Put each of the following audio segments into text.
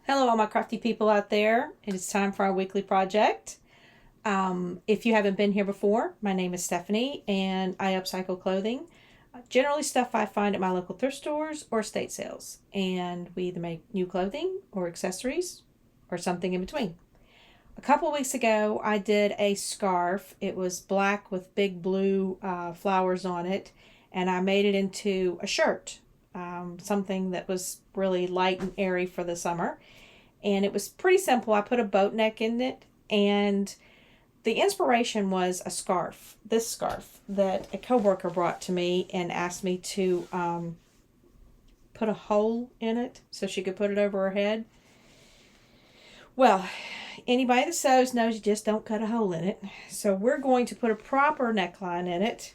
Hello, all my crafty people out there. It is time for our weekly project. If you haven't been here before, my name is Stephanie and I upcycle clothing. Generally stuff I find at my local thrift stores or estate sales. And we either make new clothing or accessories or something in between. A couple weeks ago, I did a scarf. It was black with big blue flowers on it. And I made it into a shirt. Something that was really light and airy for the summer. And it was pretty simple. I put a boat neck in it, and the inspiration was a scarf, this scarf that a coworker brought to me and asked me to put a hole in it so she could put it over her head. Well, anybody that sews knows you just don't cut a hole in it. So we're going to put a proper neckline in it,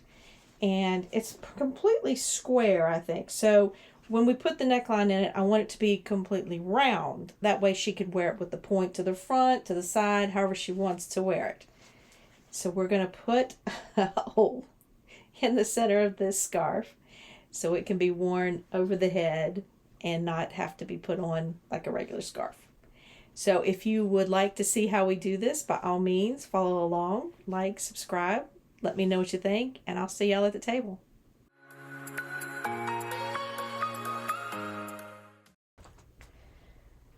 and it's completely square, I think. So when we put the neckline in it, I want it to be completely round. That way she could wear it with the point to the front, to the side, however she wants to wear it. So we're going to put a hole in the center of this scarf so it can be worn over the head and not have to be put on like a regular scarf. So if you would like to see how we do this, by all means, follow along, like, subscribe, let me know what you think, and I'll see y'all at the table.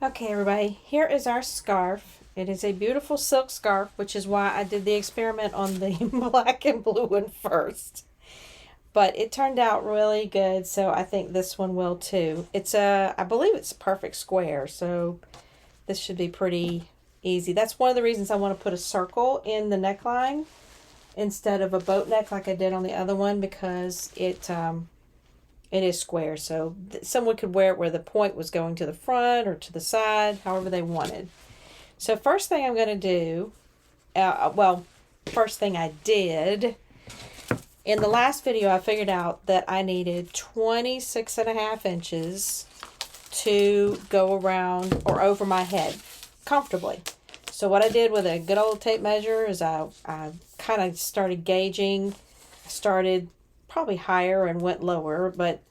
Okay, everybody, here is our scarf. It is a beautiful silk scarf, which is why I did the experiment on the black and blue one first. But it turned out really good, so I think this one will too. I believe it's a perfect square, so this should be pretty easy. That's one of the reasons I want to put a circle in the neckline instead of a boat neck like I did on the other one, because it is square, so someone could wear it where the point was going to the front or to the side, however they wanted. So first thing I'm going to do, first thing I did, in the last video I figured out that I needed 26.5 inches to go around or over my head comfortably. So what I did with a good old tape measure is I kind of started gauging. I started probably higher and went lower, but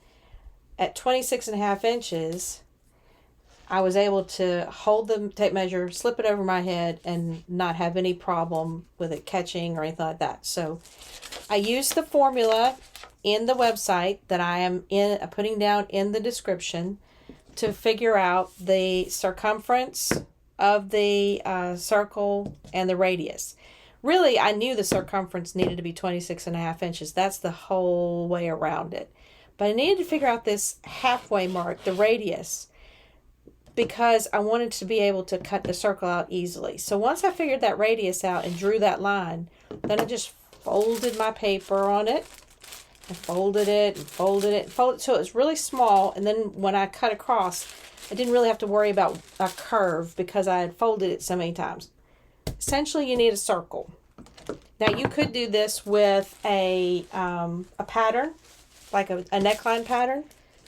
at 26.5 inches, I was able to hold the tape measure, slip it over my head, and not have any problem with it catching or anything like that. So I used the formula in the website that I am putting down in the description to figure out the circumference of the circle and the radius. Really, I knew the circumference needed to be 26.5 inches. That's the whole way around it. But I needed to figure out this halfway mark, the radius, because I wanted to be able to cut the circle out easily. So once I figured that radius out and drew that line, then I just folded my paper on it. I folded it and folded it and folded it so it was really small. And then when I cut across, I didn't really have to worry about a curve because I had folded it so many times. Essentially, you need a circle. Now, you could do this with a pattern, like a neckline pattern.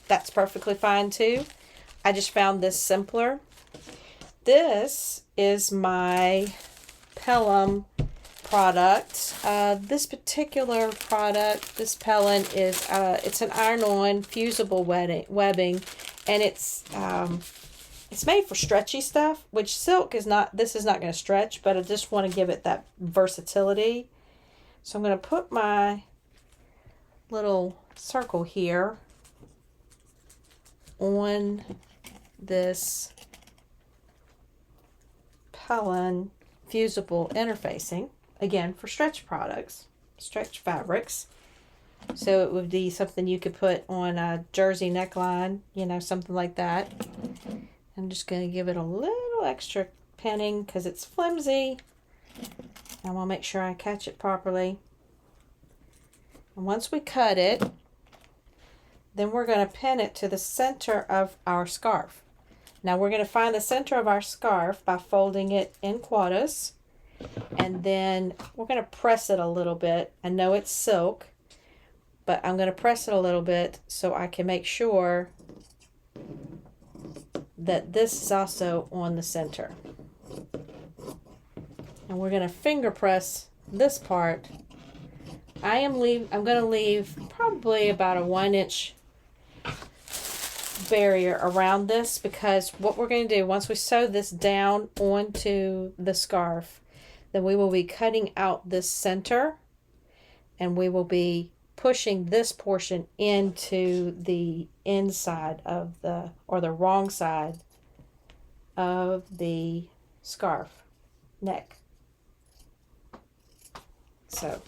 That's perfectly fine, too. I just found this simpler. This is my Pelham product. This particular product, this Pelham, is it's an iron-on fusible webbing, and it's made for stretchy stuff, which silk is not. This is not going to stretch, but I just want to give it that versatility. So I'm going to put my little circle here on this Pelham fusible interfacing, again for stretch products, stretch fabrics. So it would be something you could put on a jersey neckline, something like that. I'm just going to give it a little extra pinning because it's flimsy. I want to make sure I catch it properly. And once we cut it, then we're going to pin it to the center of our scarf. Now we're going to find the center of our scarf by folding it in quarters. And then we're going to press it a little bit. I know it's silk, but I'm going to press it a little bit so I can make sure that this is also on the center. And we're going to finger press this part. I'm going to leave probably about a 1 inch barrier around this, because what we're going to do once we sew this down onto the scarf, then we will be cutting out this center and we will be pushing this portion into the inside of the, or the wrong side of the scarf neck. So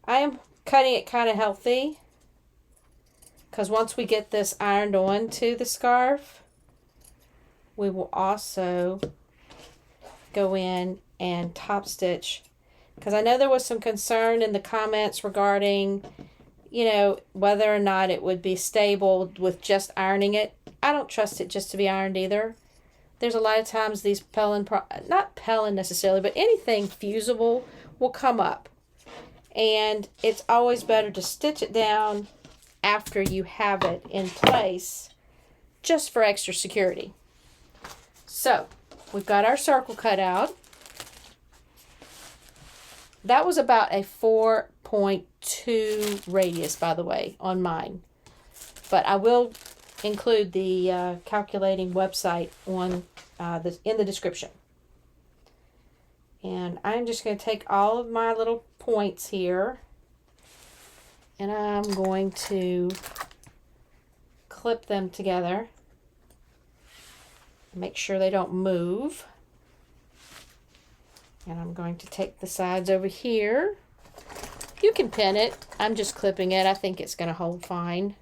I am cutting it kind of healthy, because once we get this ironed on to the scarf, we will also go in and top stitch, because I know there was some concern in the comments regarding, you know, whether or not it would be stable with just ironing it. I don't trust it just to be ironed either. There's a lot of times these not Pellin necessarily, but anything fusible will come up. And it's always better to stitch it down after you have it in place, just for extra security. So we've got our circle cut out. That was about a 4.2 radius, by the way, on mine. But I will include the calculating website on in the description. And I'm just going to take all of my little points here, and I'm going to clip them together. Make sure they don't move. And I'm going to take the sides over here. You can pin it. I'm just clipping it. I think it's going to hold fine.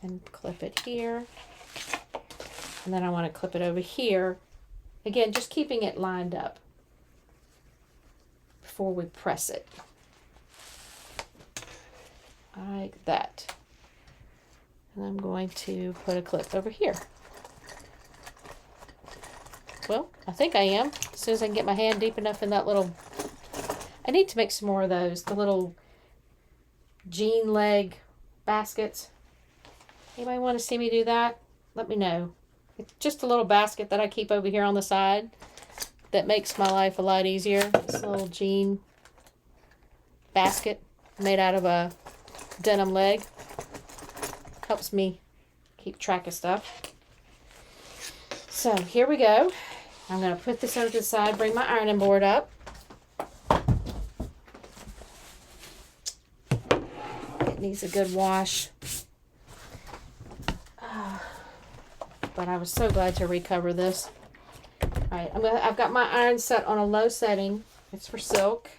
And clip it here. And then I want to clip it over here. Again, just keeping it lined up before we press it. Like that. And I'm going to put a clip over here. Well, I think I am. As soon as I can get my hand deep enough in that little... I need to make some more of those. The little jean leg baskets. Anybody want to see me do that? Let me know. It's just a little basket that I keep over here on the side that makes my life a lot easier. This little jean basket made out of a denim leg. Helps me keep track of stuff. So here we go. I'm going to put this over to the side, bring my ironing board up. It needs a good wash. But I was so glad to recover this. Alright, I've got my iron set on a low setting. It's for silk.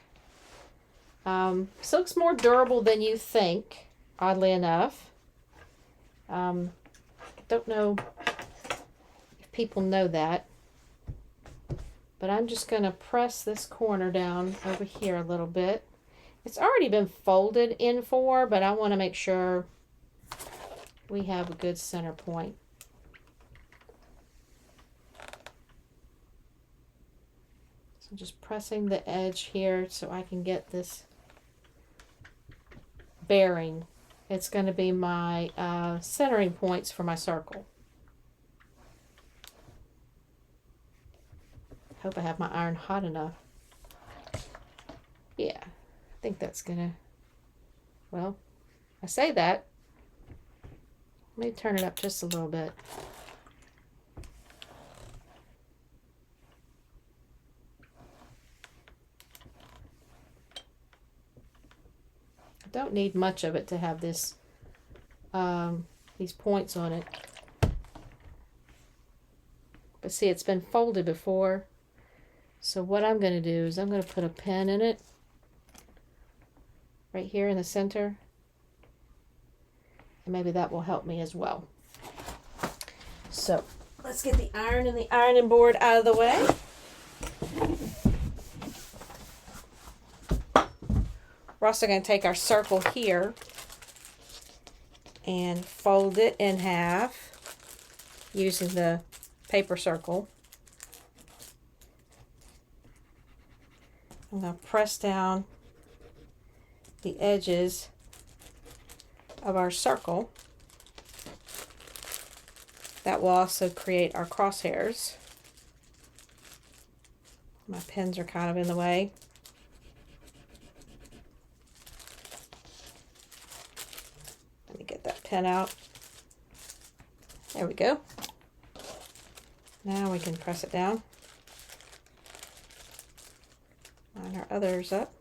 Silk's more durable than you think, oddly enough. I don't know if people know that. But I'm just going to press this corner down over here a little bit. It's already been folded in for, but I want to make sure we have a good center point. So I'm just pressing the edge here so I can get this bearing. It's going to be my centering points for my circle. Hope I have my iron hot enough. Yeah, I think that's gonna, well, I say that. Let me turn it up just a little bit. I don't need much of it to have this, these points on it. But see, it's been folded before. So what I'm going to do is I'm going to put a pin in it right here in the center, and maybe that will help me as well. So let's get the iron and the ironing board out of the way. We're also going to take our circle here and fold it in half using the paper circle. I'm going to press down the edges of our circle. That will also create our crosshairs. My pins are kind of in the way. Let me get that pin out. There we go. Now we can press it down. Line our others up.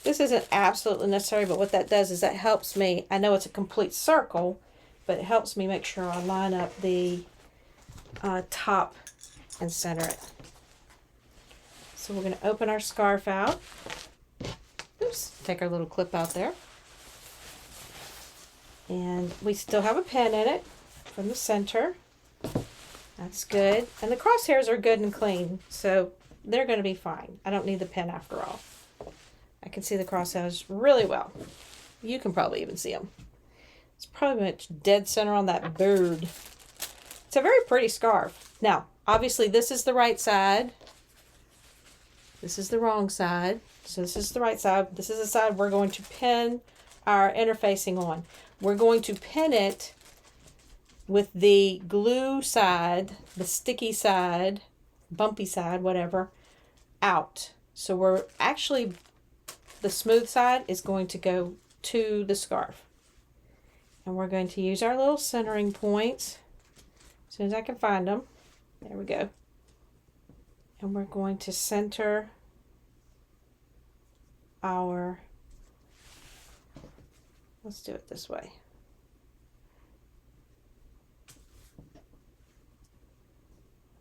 This isn't absolutely necessary, but what that does is that helps me. I know it's a complete circle, but it helps me make sure I line up the top and center it. So we're going to open our scarf out. Oops, take our little clip out there. And we still have a pin in it from the center. That's good. And the crosshairs are good and clean, so they're going to be fine. I don't need the pin after all. I can see the crosshairs really well. You can probably even see them. It's probably much dead center on that bird. It's a very pretty scarf. Now, obviously this is the right side. This is the wrong side. So this is the right side. This is the side we're going to pin our interfacing on. We're going to pin it with the glue side, the sticky side, bumpy side, whatever, out. So we're actually, the smooth side is going to go to the scarf. And we're going to use our little centering points as soon as I can find them. There we go. And we're going to center our, let's do it this way.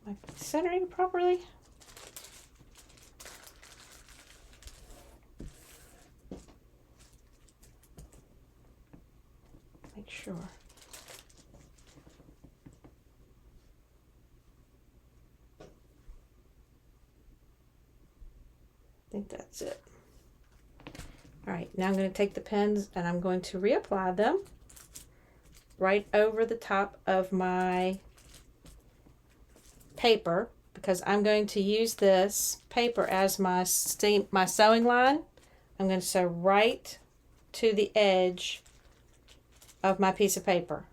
Am I centering properly? Make sure. I think that's it. All right, now I'm going to take the pins and I'm going to reapply them right over the top of my paper, because I'm going to use this paper as my sewing line. I'm going to sew right to the edge of my piece of paper,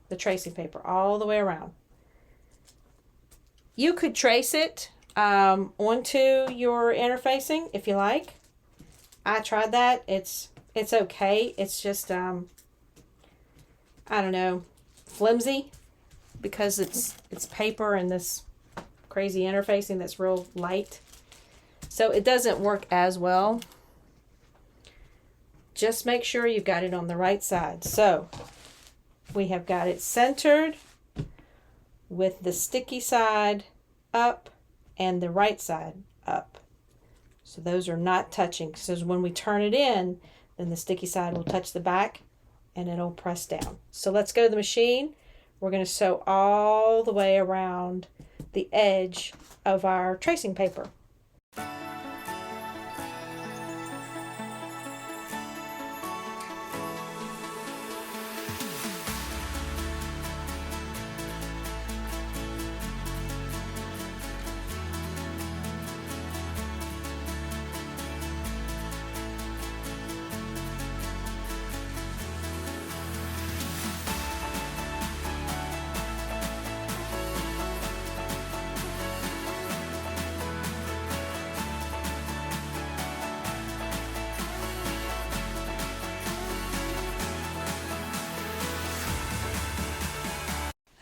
the tracing paper, all the way around. You could trace it onto your interfacing if you like. I tried that. It's okay. It's just I don't know, flimsy, because it's paper and this crazy interfacing that's real light. So it doesn't work as well. Just make sure you've got it on the right side. So we have got it centered with the sticky side up and the right side up. So those are not touching. So when we turn it in, then the sticky side will touch the back and it'll press down. So let's go to the machine. We're going to sew all the way around the edge of our tracing paper.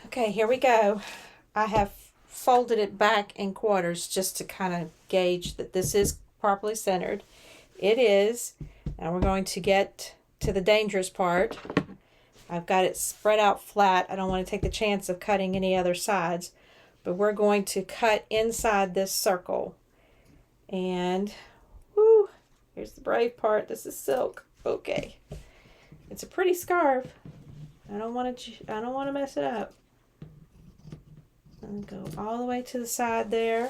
Okay, here we go. I have folded it back in quarters just to kind of gauge that this is properly centered. It is. Now we're going to get to the dangerous part. I've got it spread out flat. I don't want to take the chance of cutting any other sides, but we're going to cut inside this circle. And whoo, here's the brave part. This is silk. Okay. It's a pretty scarf. I don't want to mess it up. I'm going to go all the way to the side there.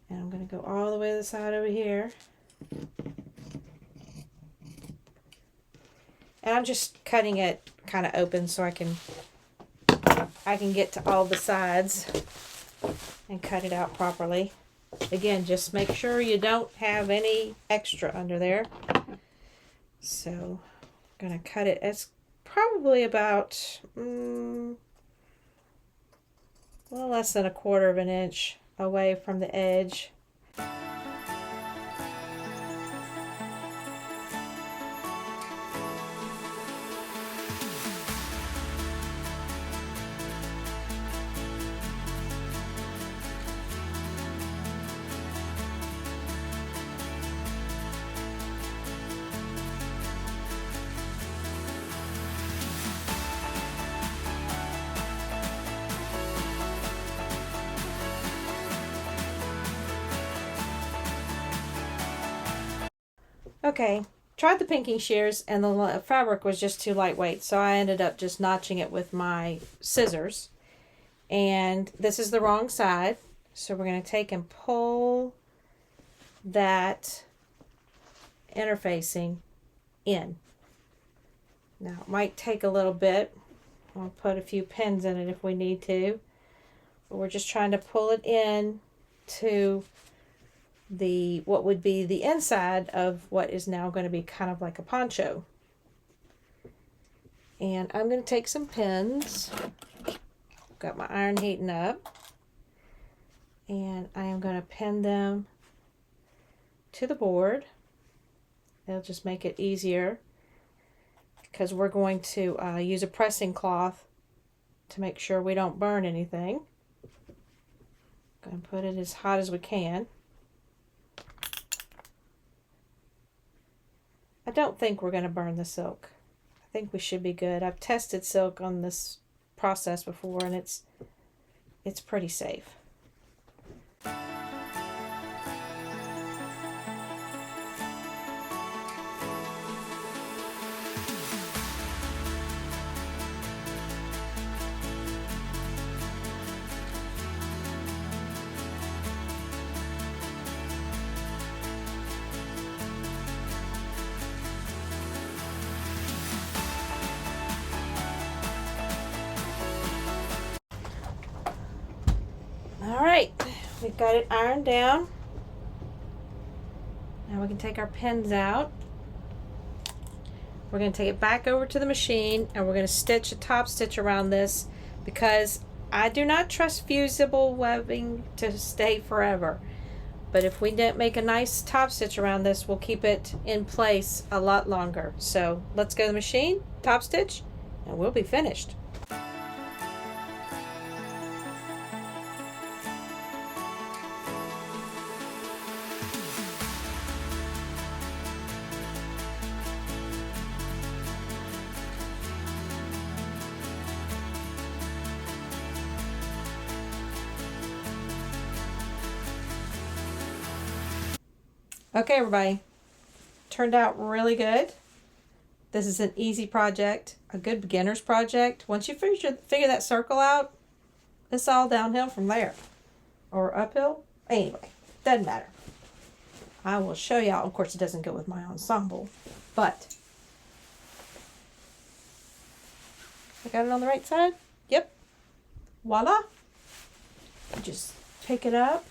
And I'm going to go all the way to the side over here. And I'm just cutting it kind of open so I can get to all the sides and cut it out properly. Again, just make sure you don't have any extra under there. So I'm going to cut it. It's probably about a little less than 1/4 of an inch away from the edge. Okay, tried the pinking shears and the fabric was just too lightweight, so I ended up just notching it with my scissors. And this is the wrong side, so we're going to take and pull that interfacing in. Now it might take a little bit. I'll put a few pins in it if we need to, but we're just trying to pull it in to the what would be the inside of what is now going to be kind of like a poncho. And I'm going to take some pins. Got my iron heating up, and I am going to pin them to the board. It'll just make it easier because we're going to use a pressing cloth to make sure we don't burn anything. Going to put it as hot as we can. I don't think we're going to burn the silk. I think we should be good. I've tested silk on this process before, and it's pretty safe. Alright, we've got it ironed down. Now we can take our pins out. We're going to take it back over to the machine, and we're going to stitch a top stitch around this because I do not trust fusible webbing to stay forever. But if we didn't make a nice top stitch around this, we'll keep it in place a lot longer. So let's go to the machine, top stitch, and we'll be finished. Okay, everybody, turned out really good. This is an easy project, a good beginner's project. Once you figure that circle out, it's all downhill from there, or uphill. Anyway, doesn't matter. I will show y'all. Of course, it doesn't go with my ensemble, but I got it on the right side. Yep. Voila. You just pick it up,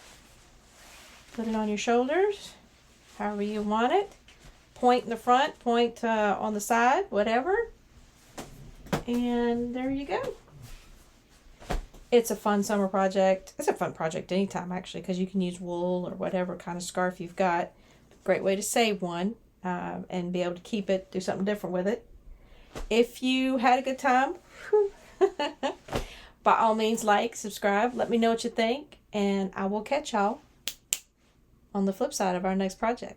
put it on your shoulders, however you want it. Point in the front, point on the side, whatever. And there you go. It's a fun summer project. It's a fun project anytime, actually, because you can use wool or whatever kind of scarf you've got. Great way to save one and be able to keep it, do something different with it. If you had a good time, by all means, like, subscribe, let me know what you think, and I will catch y'all on the flip side of our next project.